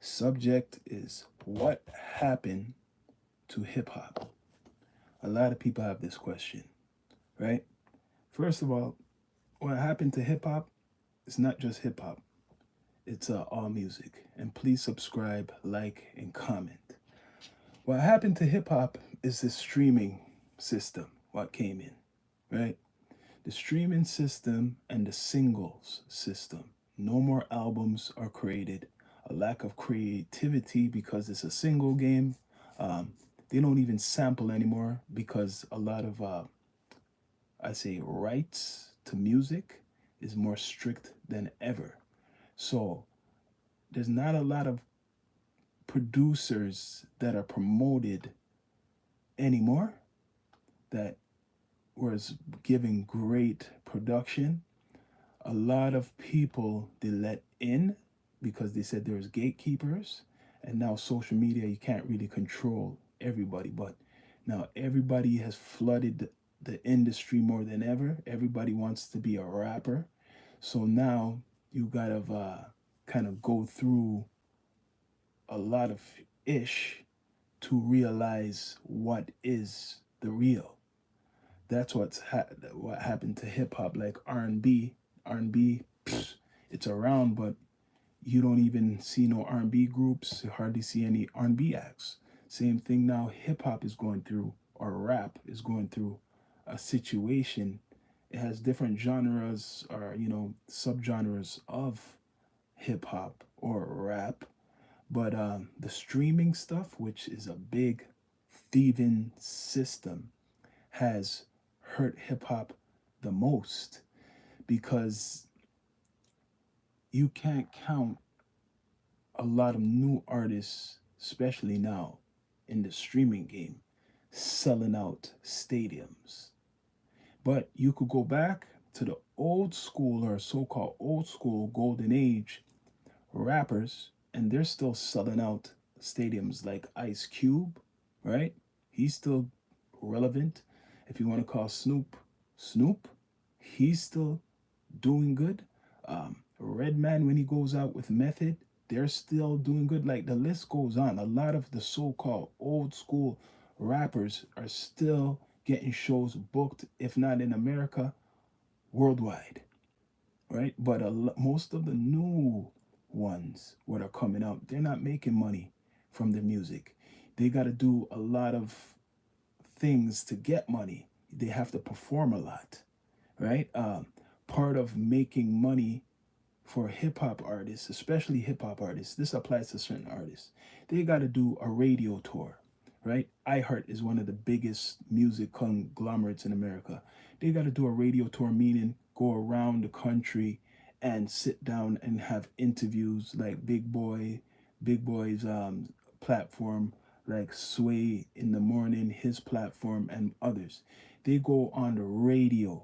Subject is what happened to hip hop. A lot of people have this question, right? First of all, what happened to hip hop is not just hip hop, it's all music. And please subscribe, like, and comment. What happened to hip hop is the streaming system, what came in, right? The streaming system and the singles system. No more albums are created. A lack of creativity because it's a single game. Um, they don't even sample anymore because a lot of, I say, rights to music is more strict than ever. So there's not a lot of producers that are promoted anymore that was giving great production. A lot of people they let in because they said there's gatekeepers, and now social media you can't really control everybody, but now everybody has flooded the industry more than ever. Everybody wants to be a rapper, so now you gotta kind of go through a lot of ish to realize what is the real. That's what happened to hip hop, like R&B. R&B, it's around, but you don't even see no R&B groups. You hardly see any R&B acts. Same thing now. Hip hop is going through, or rap is going through, a situation. It has different genres, or subgenres of hip hop or rap. But the streaming stuff, which is a big thieving system, has hurt hip hop the most because you can't count a lot of new artists, especially now in the streaming game, selling out stadiums. But you could go back to the old school or so called old school golden age rappers, and they're still selling out stadiums like Ice Cube, right? He's still relevant. If you want to call Snoop, he's still doing good. Redman, when he goes out with Method, they're still doing good. Like the list goes on. A lot of the so called old school rappers are still getting shows booked, if not in America, worldwide, right? But most of the new ones, what are coming up, they're not making money from the music. They got to do a lot of things to get money. They have to perform a lot, right? Part of making money for hip hop artists, especially hip hop artists, this applies to certain artists. They got to do a radio tour, right? iHeart is one of the biggest music conglomerates in America. They got to do a radio tour, meaning go around the country and sit down and have interviews like Big Boy's platform, like Sway in the Morning, his platform, and others. They go on the radio,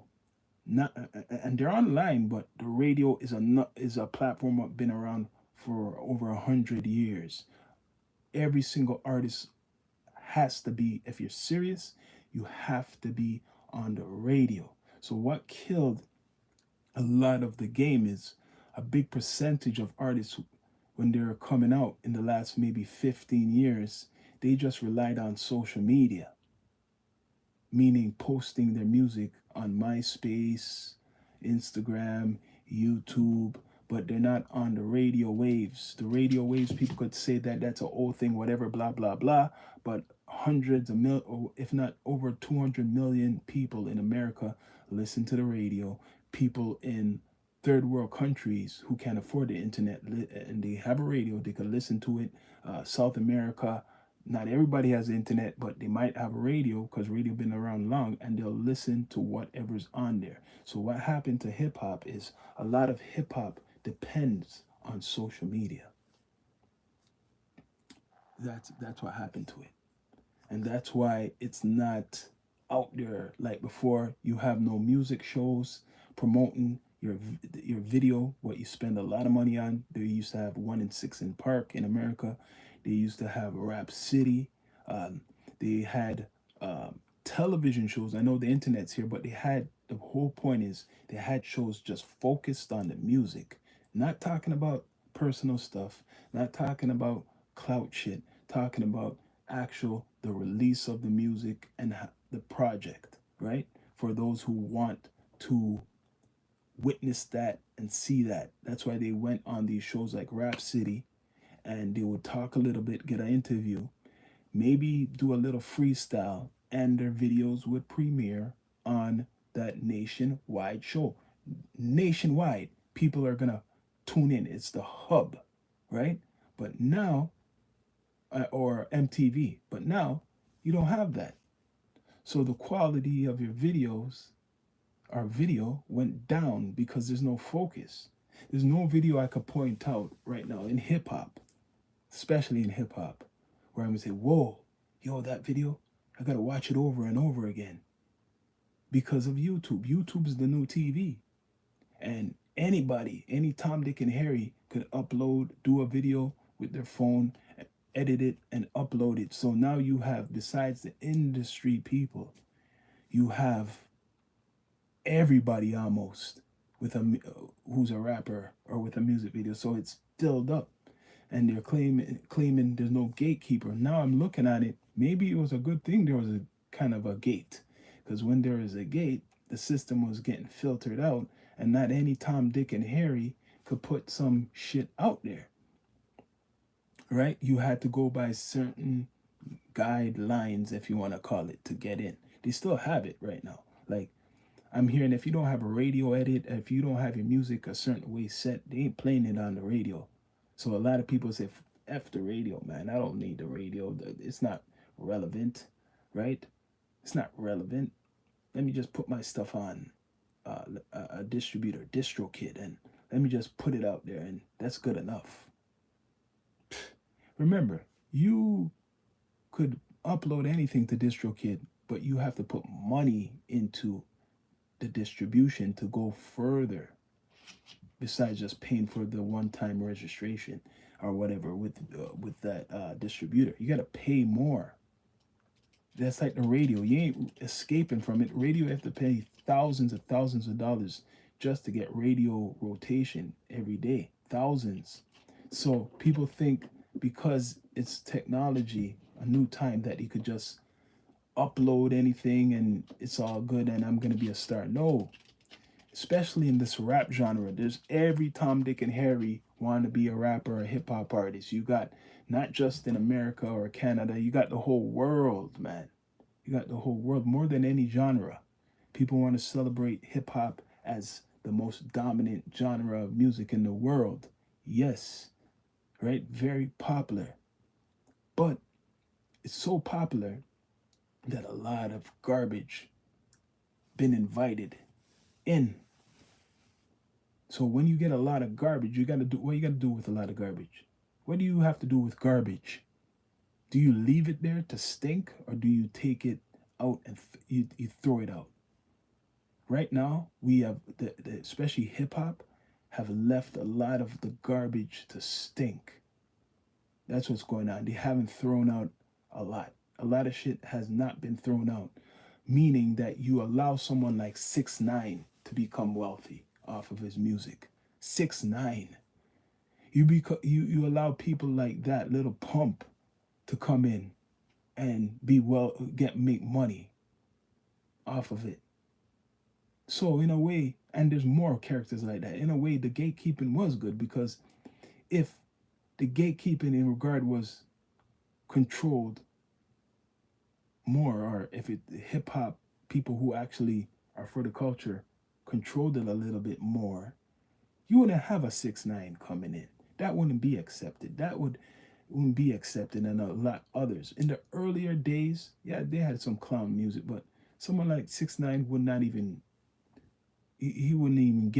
not and they're online, but the radio is a platform that's been around for over 100 years. Every single artist has to be, if you're serious, you have to be on the radio. So what killed a lot of the game is a big percentage of artists when they're coming out in the last maybe 15 years, they just relied on social media, meaning posting their music on MySpace, Instagram, YouTube, but they're not on the radio waves. The radio waves, people could say that that's an old thing, whatever, blah, blah, blah. But hundreds of mil, if not over 200 million people in America listen to the radio. People in third world countries who can't afford the internet and they have a radio, they can listen to it. South America, not everybody has the internet, but they might have a radio because radio been around long, and they'll listen to whatever's on there. So what happened to hip hop is a lot of hip hop depends on social media. That's what happened to it, and that's why it's not out there like before. You have no music shows promoting your video, what you spend a lot of money on. They used to have 1 and 6 in Park in America. They used to have Rap City. Um, they had television shows. I know the internet's here, but they had, the whole point is they had shows just focused on the music, not talking about personal stuff, not talking about clout shit, talking about actual the release of the music and the project, right? For those who want to witness that and see that. That's why they went on these shows like Rap City, and they would talk a little bit, get an interview, maybe do a little freestyle, and their videos would premiere on that nationwide show. Nationwide, people are gonna tune in. It's the hub, right? But now, or MTV, but now you don't have that. So the quality of your videos, our video, went down because there's no focus. There's no video I could point out right now in hip hop, especially in hip hop, where I'm gonna say, whoa, yo, that video, I gotta watch it over and over again because of YouTube. YouTube is the new TV. And anybody, any Tom, Dick, and Harry could upload, do a video with their phone, edit it, and upload it. So now you have, besides the industry people, you have everybody almost with a who's a rapper or with a music video. So it's filled up, and they're claiming there's no gatekeeper. Now I'm looking at it. Maybe it was a good thing there was a kind of a gate, because when there is a gate, the system was getting filtered out, and not any Tom, Dick, and Harry could put some shit out there, right? You had to go by certain guidelines, if you want to call it, to get in. They still have it right now. Like, I'm hearing if you don't have a radio edit, if you don't have your music a certain way set, they ain't playing it on the radio. So a lot of people say, F the radio, man. I don't need the radio. It's not relevant, right? It's not relevant. Let me just put my stuff on a distributor, DistroKid, and let me just put it out there, and that's good enough. Remember, you could upload anything to DistroKid, but you have to put money into the distribution to go further, besides just paying for the one-time registration or whatever with that distributor. You got to pay more. That's like the radio. You ain't escaping from it. Radio, you have to pay thousands of dollars just to get radio rotation every day. Thousands. So people think because it's technology, a new time, that you could just upload anything and it's all good and I'm gonna be a star. No, especially in this rap genre, there's every Tom, Dick, and Harry want to be a rapper or a hip hop artist. You got not just in America or Canada, you got the whole world, man. You got the whole world, more than any genre. People want to celebrate hip hop as the most dominant genre of music in the world. Yes, right? Very popular. But it's so popular that a lot of garbage been invited in. So when you get a lot of garbage, you got to do what you got to do with a lot of garbage. What do you have to do with garbage? Do you leave it there to stink, or do you take it out and you throw it out? Right now, we have especially hip hop have left a lot of the garbage to stink. That's what's going on. They haven't thrown out a lot. A lot of shit has not been thrown out, meaning that you allow someone like 6ix9ine to become wealthy off of his music. 6ix9ine. You allow people like that, Little Pump, to come in and make money off of it. So in a way, and there's more characters like that. In a way, the gatekeeping was good, because if the gatekeeping in regard was controlled more, or if it hip hop people who actually are for the culture controlled it a little bit more, you wouldn't have a 6ix9ine coming in. That wouldn't be accepted. Wouldn't be accepted, and a lot others. In the earlier days, yeah, they had some clown music, but someone like 6ix9ine would not even he wouldn't even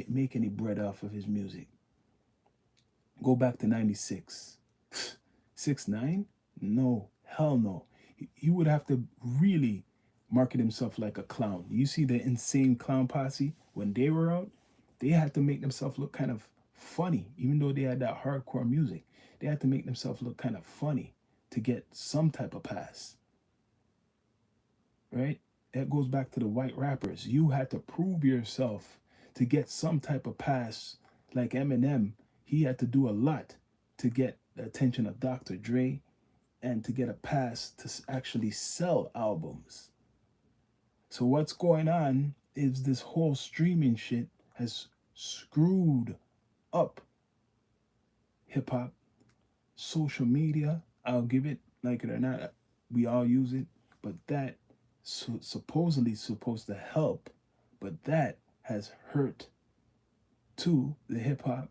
make any bread off of his music. Go back to 96. 6ix9ine? No, hell no. He would have to really market himself like a clown. You see the Insane Clown Posse, when they were out, they had to make themselves look kind of funny, even though they had that hardcore music. They had to make themselves look kind of funny to get some type of pass. Right? That goes back to the white rappers. You had to prove yourself to get some type of pass. Like Eminem, He had to do a lot to get the attention of Dr. Dre and to get a pass to actually sell albums. So what's going on is this whole streaming shit has screwed up hip hop, social media. I'll give it, like it or not, we all use it, but that supposedly supposed to help, but that has hurt to the hip hop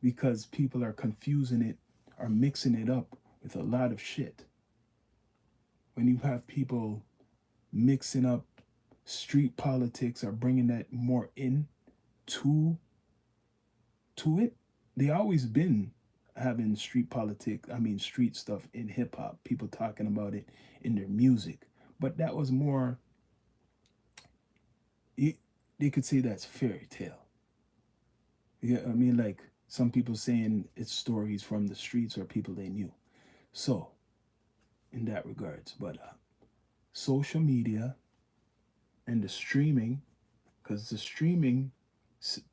because people are confusing it, are mixing it up with a lot of shit. When you have people mixing up street politics or bringing that more in to it, they always been having street politics, I mean street stuff in hip hop, people talking about it in their music. But that was more, they could say that's fairy tale. Yeah, I mean, like some people saying it's stories from the streets or people they knew. So, in that regards, but social media and the streaming, because the streaming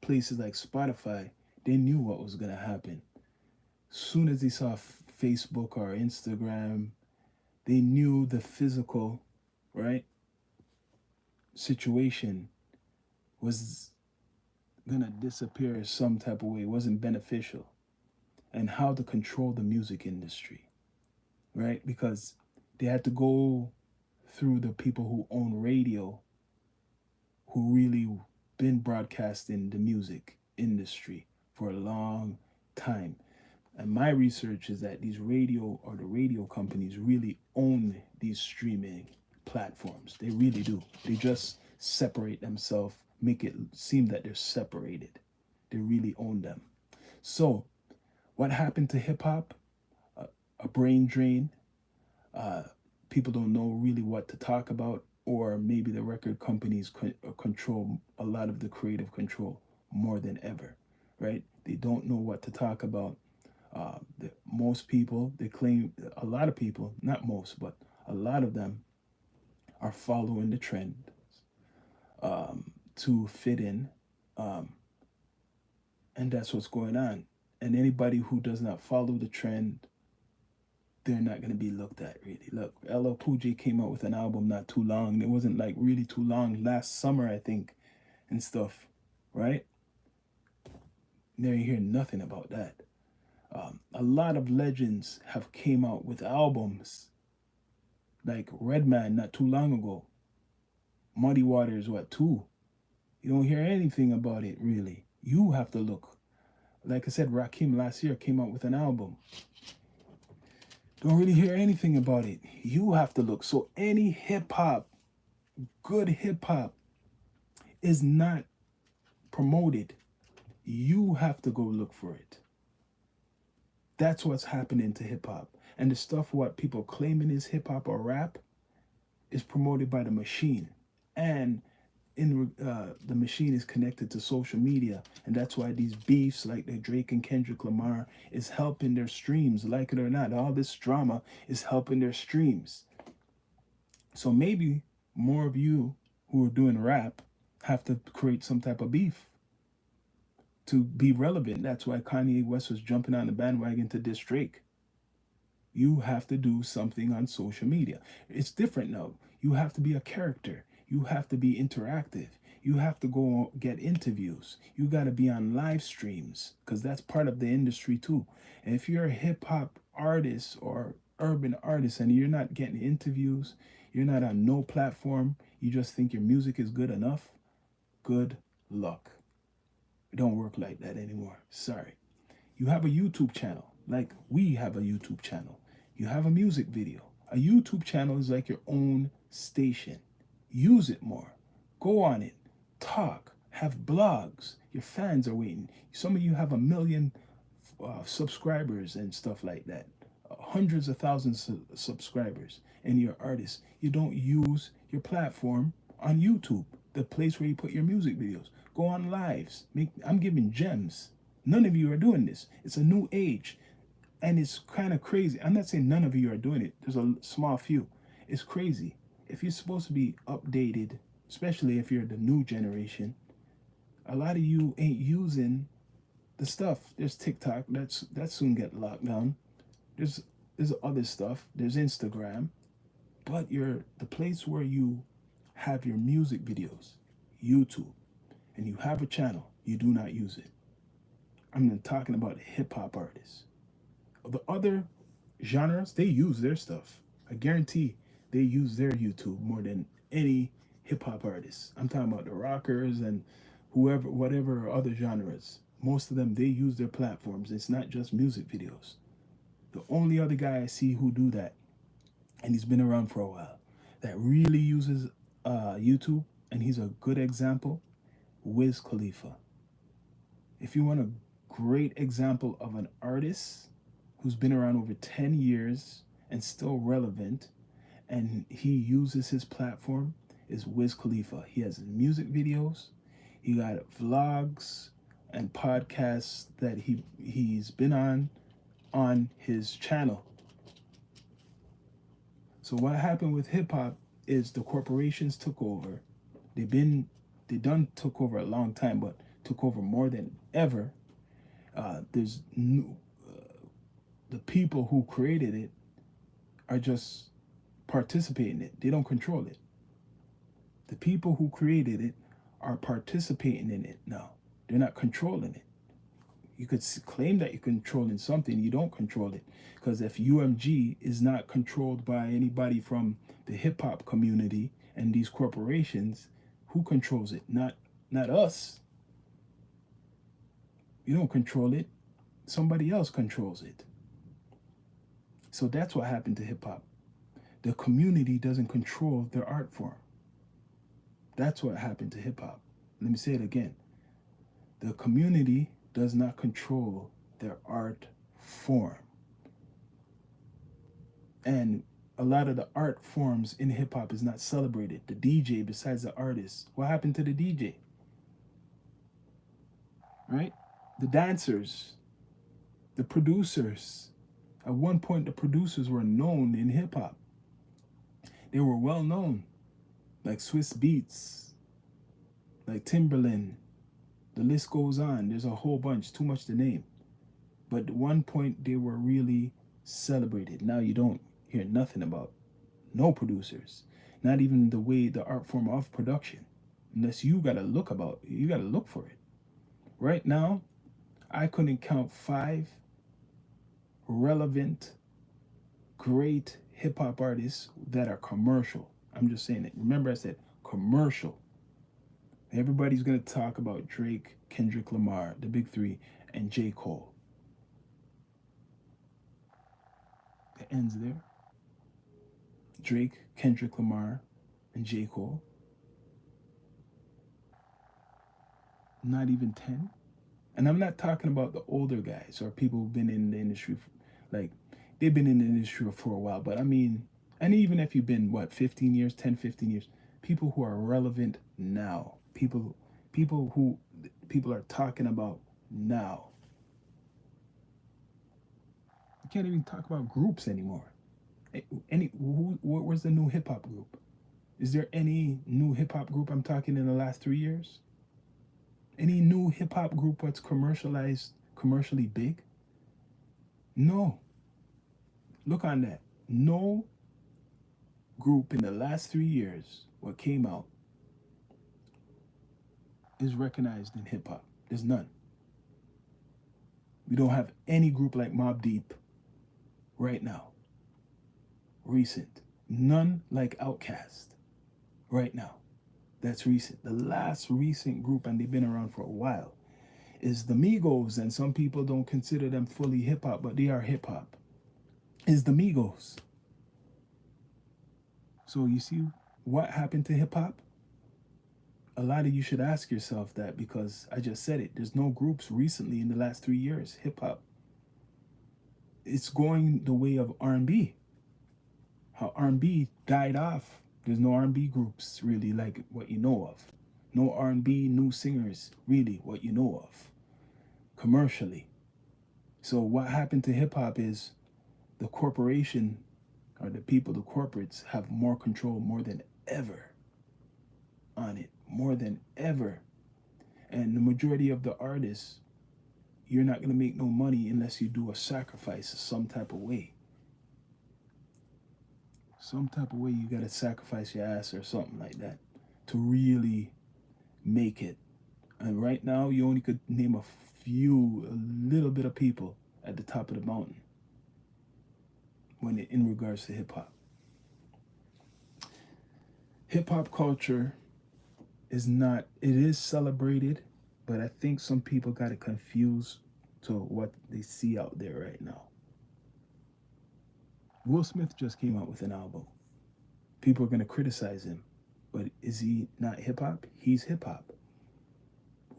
places like Spotify, they knew what was gonna happen. Soon as they saw Facebook or Instagram, they knew the physical, right, situation was gonna disappear some type of way. It wasn't beneficial, and how to control the music industry, right? Because they had to go through the people who own radio, who really been broadcasting the music industry for a long time. And my research is that these radio or the radio companies really own these streaming platforms. They really do. They just separate themselves, make it seem that they're separated. They really own them. So, what happened to hip hop? A brain drain. Uh, People don't know really what to talk about, or maybe the record companies control a lot of the creative control more than ever, right? They don't know what to talk about. Most people, they claim, a lot of people, not most, but a lot of them are following the trend to fit in. Um, and that's what's going on. And anybody who does not follow the trend, they're not going to be looked at really. Look, LL Cool J came out with an album not too long. It wasn't like really too long, last summer, I think, and stuff, right? Never hear nothing about that. A lot of legends have came out with albums, like Redman not too long ago. Muddy Waters, what, two? You don't hear anything about it really. You have to look. Like I said, Rakim last year came out with an album. Don't really hear anything about it. You have to look. So any hip hop, good hip hop, is not promoted. You have to go look for it. That's what's happening to hip hop. And the stuff what people claiming is hip hop or rap is promoted by the machine. And the machine is connected to social media, and that's why these beefs like the Drake and Kendrick Lamar is helping their streams, like it or not. All this drama is helping their streams. So maybe more of you who are doing rap have to create some type of beef to be relevant. That's why Kanye West was jumping on the bandwagon to diss Drake. You have to do something on social media. It's different now. You have to be a character. You have to be interactive. You have to go get interviews. You got to be on live streams because that's part of the industry too. And if you're a hip hop artist or urban artist and you're not getting interviews, you're not on no platform, you just think your music is good enough, good luck. It don't work like that anymore. Sorry. You have a YouTube channel, like we have a YouTube channel. You have a music video. A YouTube channel is like your own station. Use it more. Go on it. Talk. Have blogs. Your fans are waiting. Some of you have 1 million subscribers and stuff like that. Hundreds of thousands of subscribers, and you're artists. You don't use your platform on YouTube, the place where you put your music videos. Go on lives. I'm giving gems. None of you are doing this. It's a new age. And it's kind of crazy. I'm not saying none of you are doing it. There's a small few. It's crazy. If you're supposed to be updated, especially if you're the new generation, a lot of you ain't using the stuff. There's TikTok. That soon get locked down. There's there's other stuff. There's Instagram. But the place where you have your music videos, YouTube, and you have a channel, you do not use it. I'm not talking about hip hop artists. The other genres, they use their stuff. I guarantee they use their YouTube more than any hip hop artists. I'm talking about the rockers and whoever, whatever other genres. Most of them, they use their platforms. It's not just music videos. The only other guy I see who do that, and he's been around for a while, that really uses YouTube, and he's a good example, Wiz Khalifa. If you want a great example of an artist who's been around over 10 years and still relevant, and he uses his platform, is Wiz Khalifa. He has music videos, he got vlogs and podcasts that he's been on his channel. So what happened with hip hop is the corporations took over. They done took over a long time, but took over more than ever. There's new, the people who created it are just participating in it. They don't control it. The people who created it are participating in it now. They're not controlling it. You could claim that you're controlling something, you don't control it. Because if UMG is not controlled by anybody from the hip hop community and these corporations, who controls it? Not us. You don't control it. Somebody else controls it. So that's what happened to hip hop. The community doesn't control their art form. That's what happened to hip hop. Let me say it again. The community does not control their art form. And a lot of the art forms in hip hop is not celebrated. The DJ, besides the artist, what happened to the DJ? Right? The dancers, the producers. At one point, the producers were known in hip hop. They were well known, like Swiss Beats, like Timberland. The list goes on. There's a whole bunch, too much to name. But at one point, they were really celebrated. Now you don't hear nothing about no producers, not even the way the art form of production, unless you gotta look for it. Right now, I couldn't count 5 relevant, great hip hop artists that are commercial. I'm just saying it. Remember, I said commercial. Everybody's gonna talk about Drake, Kendrick Lamar, the big 3, and J. Cole. It ends there. Drake, Kendrick Lamar, and J. Cole. Not even 10. And I'm not talking about the older guys or people who've been in the industry, like they've been in the industry for a while. But I mean, and even if you've been, 15 years, 10, 15 years, people who are relevant now, people who people are talking about now. You can't even talk about groups anymore. Where's the new hip hop group? Is there any new hip hop group I'm talking in the last 3 years? Any new hip hop group that's commercially big? No. Look on that. No group in the last 3 years what came out is recognized in hip hop. There's none. We don't have any group like Mobb Deep right now. Recent. None like Outkast right now. That's recent. The last recent group, and they've been around for a while, is the Migos, and some people don't consider them fully hip hop, but they are hip hop. Is the Migos. So you see what happened to hip hop? A lot of you should ask yourself that, because I just said it. There's no groups recently in the last 3 years. Hip hop, it's going the way of R&B. How R&B died off. There's no R&B groups really like what you know of. No R&B new singers really what you know of commercially. So what happened to hip hop is the corporation or the people, the corporates, have more control more than ever on it, more than ever. And the majority of the artists, you're not going to make no money unless you do a sacrifice some type of way. Some type of way you got to sacrifice your ass or something like that to really make it. And right now, you only could name a little bit of people at the top of the mountain in regards to hip hop. Hip hop culture is not, it is celebrated, but I think some people got it confused to what they see out there right now. Will Smith just came out with an album. People are going to criticize him, but is he not hip hop? He's hip hop.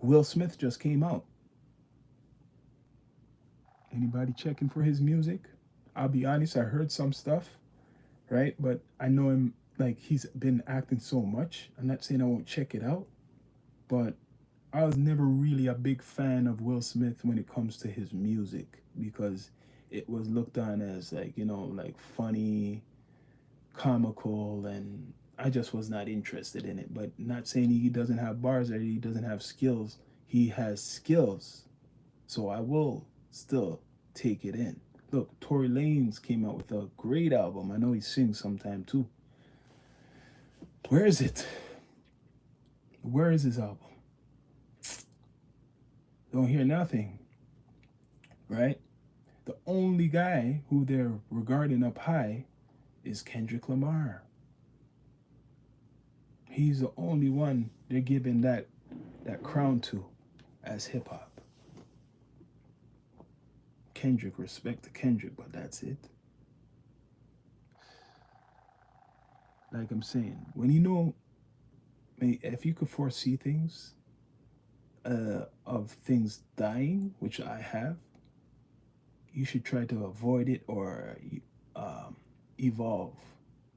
Will Smith just came out. Anybody checking for his music? I'll be honest, I heard some stuff, right? But I know him, like, he's been acting so much. I'm not saying I won't check it out, but I was never really a big fan of Will Smith when it comes to his music because it was looked on as, like, like funny, comical, and I just was not interested in it. But not saying he doesn't have bars or he doesn't have skills. He has skills. So I will still take it in. Look, Tory Lanez came out with a great album. I know he sings sometime too. Where is it? Where is his album? Don't hear nothing. Right? The only guy who they're regarding up high is Kendrick Lamar. He's the only one they're giving that crown to as hip hop. Kendrick, respect to Kendrick, but that's it. Like I'm saying, when if you could foresee things of things dying, which I have, you should try to avoid it or evolve,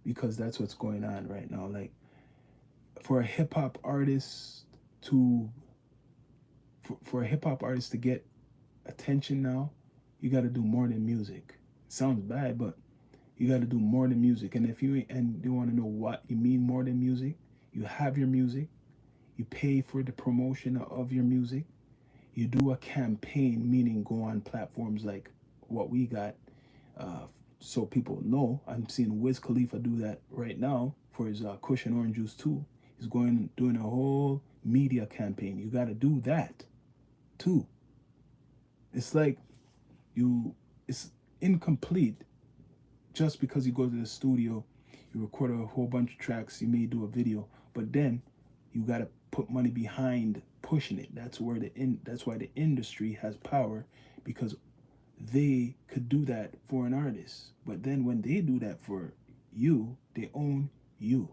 because that's what's going on right now. Like, for a hip hop artist to get attention now, you got to do more than music. It sounds bad, but you got to do more than music. And if you want to know what you mean more than music, you have your music, you pay for the promotion of your music, you do a campaign, meaning go on platforms like what we got, so people know. I'm seeing Wiz Khalifa do that right now for his Kush and Orange Juice 2. He's doing a whole media campaign. You got to do that too. It's like it's incomplete just because you go to the studio, you record a whole bunch of tracks, you may do a video, but then you got to put money behind pushing it. That's why the industry has power, because they could do that for an artist. But then when they do that for you, they own you.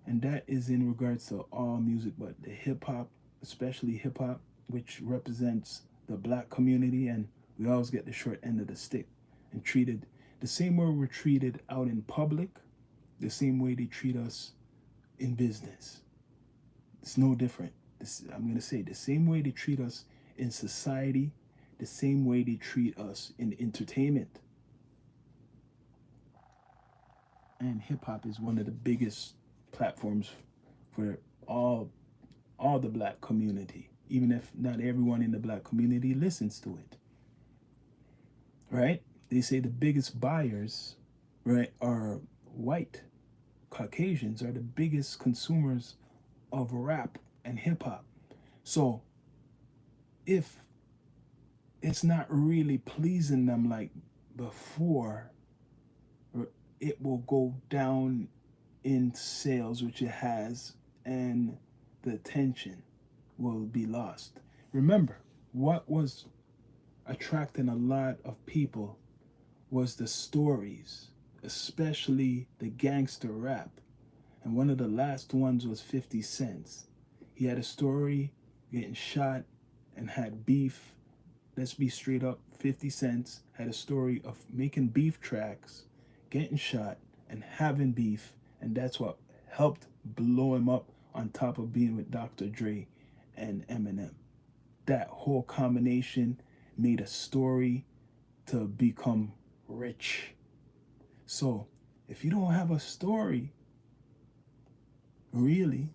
And that is in regards to all music, but the hip hop, especially hip hop, which represents the black community, and we always get the short end of the stick and treated the same way we're treated out in public, the same way they treat us in business. It's no different. I'm going to say the same way they treat us in society, the same way they treat us in entertainment. And hip hop is one of the biggest platforms for all the black community, even if not everyone in the black community listens to it. Right? They say the biggest buyers, right, are white. Caucasians are the biggest consumers of rap and hip hop. So if it's not really pleasing them like before, it will go down in sales, which it has, and the attention will be lost. Remember, what was attracting a lot of people was the stories, especially the gangster rap. And one of the last ones was 50 Cent. He had a story getting shot and had beef. Let's be straight up, 50 Cent had a story of making beef tracks, getting shot, and having beef. And that's what helped blow him up, on top of being with Dr. Dre and Eminem. That whole combination made a story to become rich. So if you don't have a story, really,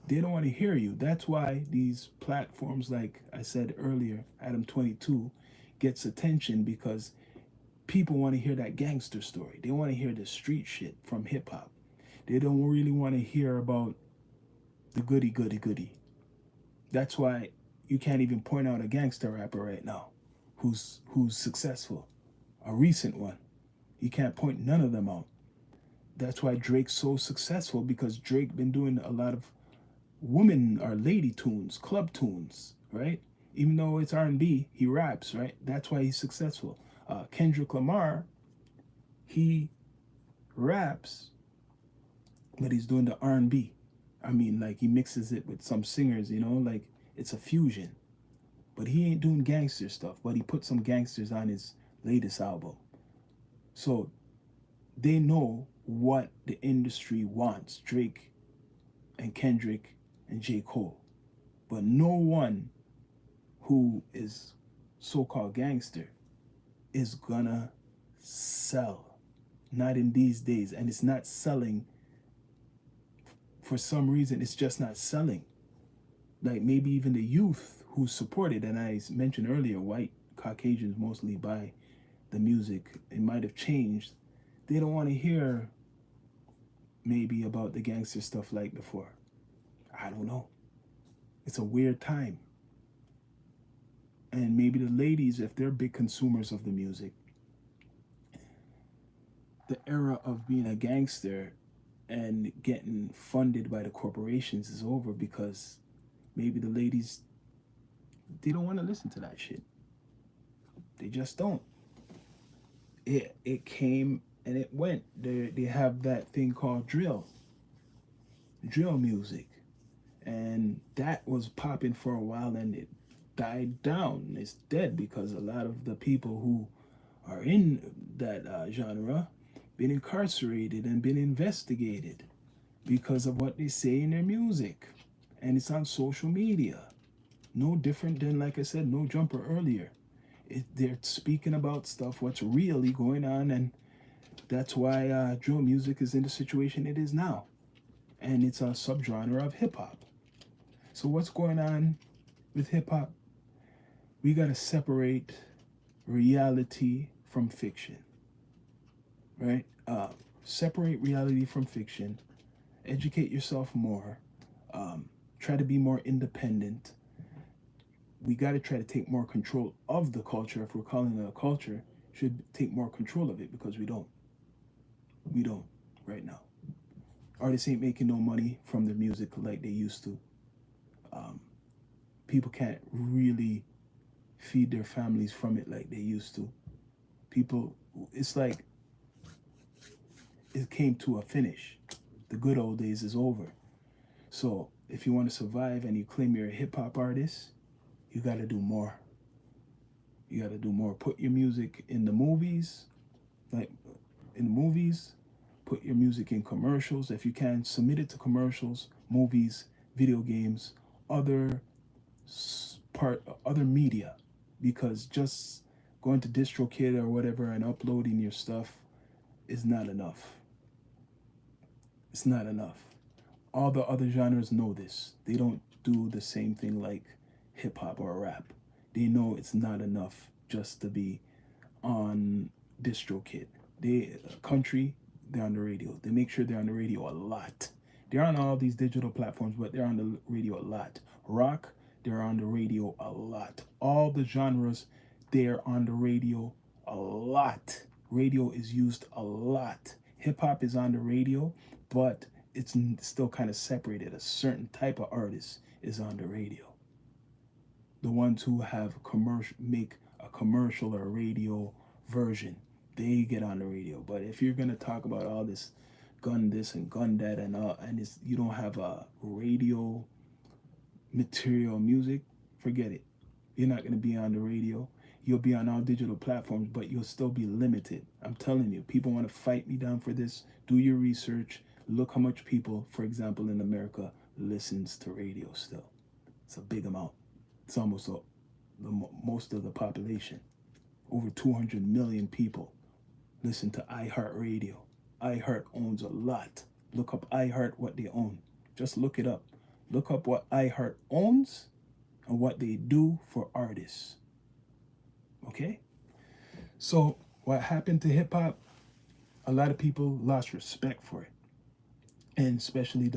They don't want to hear you. That's why these platforms, like I said earlier, Adam 22, gets attention because people want to hear that gangster story. They want to hear the street shit from hip hop. They don't really want to hear about the goody goody goody. That's why you can't even point out a gangster rapper right now who's successful. A recent one. You can't point none of them out. That's why Drake's so successful because Drake been doing a lot of woman or lady tunes, club tunes, right? Even though it's R&B, he raps, right? That's why he's successful. Kendrick Lamar, he raps, but he's doing the R&B. I mean, like he mixes it with some singers, like it's a fusion. But he ain't doing gangster stuff, but he put some gangsters on his latest album. So they know what the industry wants, Drake and Kendrick and J. Cole. But no one who is so-called gangster is gonna sell. Not in these days. And it's not selling for some reason. It's just not selling. Like maybe even the youth who support it, and I mentioned earlier, white Caucasians mostly buy the music. It might have changed. They don't want to hear maybe about the gangster stuff like before. I don't know. It's a weird time. And maybe the ladies, if they're big consumers of the music, the era of being a gangster and getting funded by the corporations is over because maybe the ladies, they don't want to listen to that shit. They just don't. It came and it went. They have that thing called drill music, and that was popping for a while, and it died down. It's dead because a lot of the people who are in that genre been incarcerated and been investigated because of what they say in their music, and it's on social media. No different than, like I said, No Jumper earlier. They're speaking about stuff what's really going on, and that's why drill music is in the situation it is now, and it's a subgenre of hip hop. So what's going on with hip hop? We gotta separate reality from fiction, right? Separate reality from fiction. Educate yourself more. Try to be more independent. We got to try to take more control of the culture. If we're calling it a culture, should take more control of it because we don't. We don't right now. Artists ain't making no money from their music like they used to. Um, People can't really feed their families from it like they used to. People, it's like it came to a finish. The good old days is over. So if you want to survive and you claim you're a hip hop artist, you got to do more. You got to do more. Put your music in the movies, like in the movies. Put your music in commercials if you can. Submit it to commercials, movies, video games, other other media, because just going to DistroKid or whatever and uploading your stuff is not enough. It's not enough. All the other genres know this. They don't do the same thing like hip hop or rap. They know it's not enough just to be on DistroKid. They country, they're on the radio. They make sure they're on the radio a lot. They're on all these digital platforms, but they're on the radio a lot. Rock, they're on the radio a lot. All the genres, they're on the radio a lot. Radio is used a lot. Hip hop is on the radio, but it's still kind of separated. A certain type of artist is on the radio. The ones who have commercial, make a commercial or a radio version, they get on the radio. But if you're gonna talk about all this and gun that and you don't have a radio material music, forget it. You're not gonna be on the radio. You'll be on all digital platforms, but you'll still be limited. I'm telling you, people want to fight me down for this. Do your research. Look how much people, for example, in America, listens to radio still. It's a big amount. It's almost most of the population. Over 200 million people listen to iHeartRadio. iHeart owns a lot. Look up iHeart, what they own. Just look it up. Look up what iHeart owns and what they do for artists. Okay? So, what happened to hip hop? A lot of people lost respect for it. And especially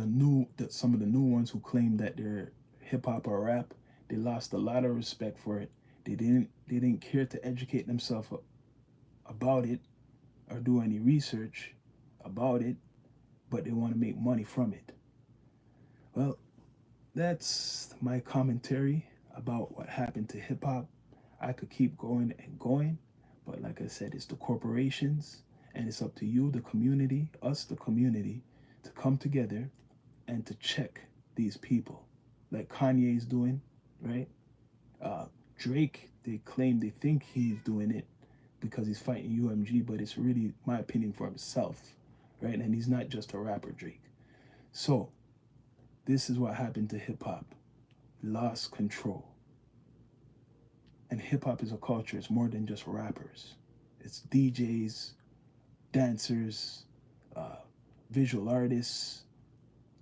some of the new ones who claim that they're hip hop or rap, they lost a lot of respect for it. They didn't care to educate themselves about it or do any research about it, but they want to make money from it. Well, that's my commentary about what happened to hip hop. I could keep going and going, but like I said, it's the corporations, and it's up to you, the community, us, the community, to come together and to check these people, like Kanye's doing, right? Uh, Drake, they think he's doing it because he's fighting UMG, but it's really my opinion for himself, right? And he's not just a rapper, Drake. So this is what happened to hip hop. Lost control. And hip hop is a culture. It's more than just rappers. It's DJs, dancers, uh, visual artists,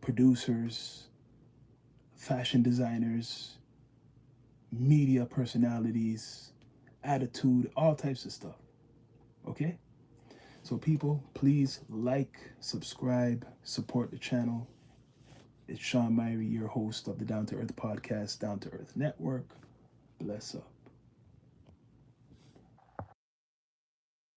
producers, fashion designers, media personalities, attitude, all types of stuff. Okay? So, people, please like, subscribe, support the channel. It's Sean Myrie, your host of the Down to Earth podcast, Down to Earth Network. Bless up.